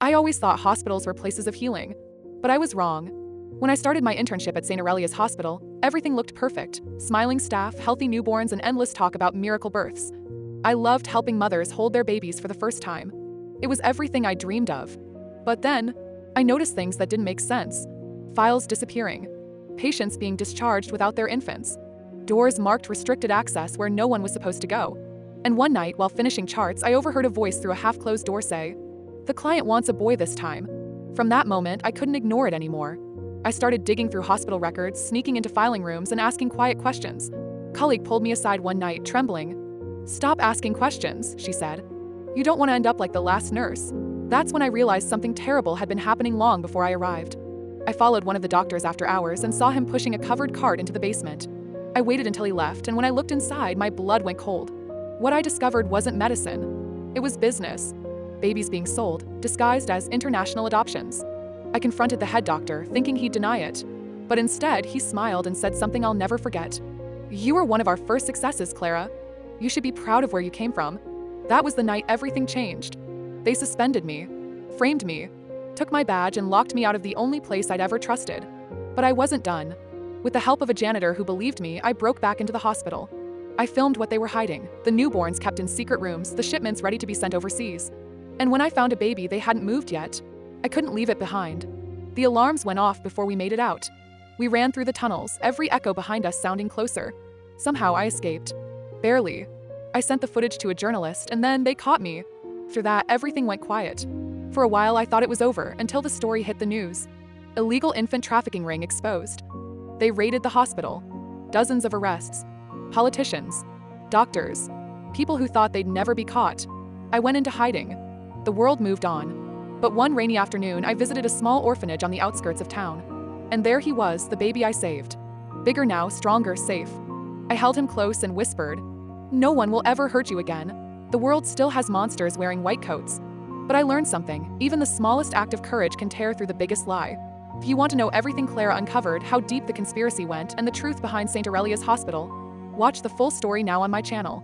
I always thought hospitals were places of healing, but I was wrong. When I started my internship at St. Aurelia's Hospital, everything looked perfect. Smiling staff, healthy newborns, and endless talk about miracle births. I loved helping mothers hold their babies for the first time. It was everything I dreamed of. But then, I noticed things that didn't make sense. Files disappearing. Patients being discharged without their infants. Doors marked restricted access where no one was supposed to go. And one night, while finishing charts, I overheard a voice through a half-closed door say, "The client wants a boy this time." From that moment, I couldn't ignore it anymore. I started digging through hospital records, sneaking into filing rooms, and asking quiet questions. A colleague pulled me aside one night, trembling. "Stop asking questions," she said. "You don't want to end up like the last nurse." That's when I realized something terrible had been happening long before I arrived. I followed one of the doctors after hours and saw him pushing a covered cart into the basement. I waited until he left, and when I looked inside, my blood went cold. What I discovered wasn't medicine. It was business. Babies being sold, disguised as international adoptions. I confronted the head doctor, thinking he'd deny it. But instead, he smiled and said something I'll never forget. "You were one of our first successes, Clara. You should be proud of where you came from." That was the night everything changed. They suspended me, framed me, took my badge and locked me out of the only place I'd ever trusted. But I wasn't done. With the help of a janitor who believed me, I broke back into the hospital. I filmed what they were hiding, the newborns kept in secret rooms, the shipments ready to be sent overseas. And when I found a baby they hadn't moved yet, I couldn't leave it behind. The alarms went off before we made it out. We ran through the tunnels, every echo behind us sounding closer. Somehow I escaped. Barely. I sent the footage to a journalist, and then they caught me. After that, everything went quiet. For a while I thought it was over, until the story hit the news. Illegal infant trafficking ring exposed. They raided the hospital. Dozens of arrests. Politicians. Doctors. People who thought they'd never be caught. I went into hiding. The world moved on. But one rainy afternoon, I visited a small orphanage on the outskirts of town. And there he was, the baby I saved. Bigger now, stronger, safe. I held him close and whispered, "No one will ever hurt you again. The world still has monsters wearing white coats." But I learned something. Even the smallest act of courage can tear through the biggest lie. If you want to know everything Clara uncovered, how deep the conspiracy went, and the truth behind St. Aurelia's Hospital, watch the full story now on my channel.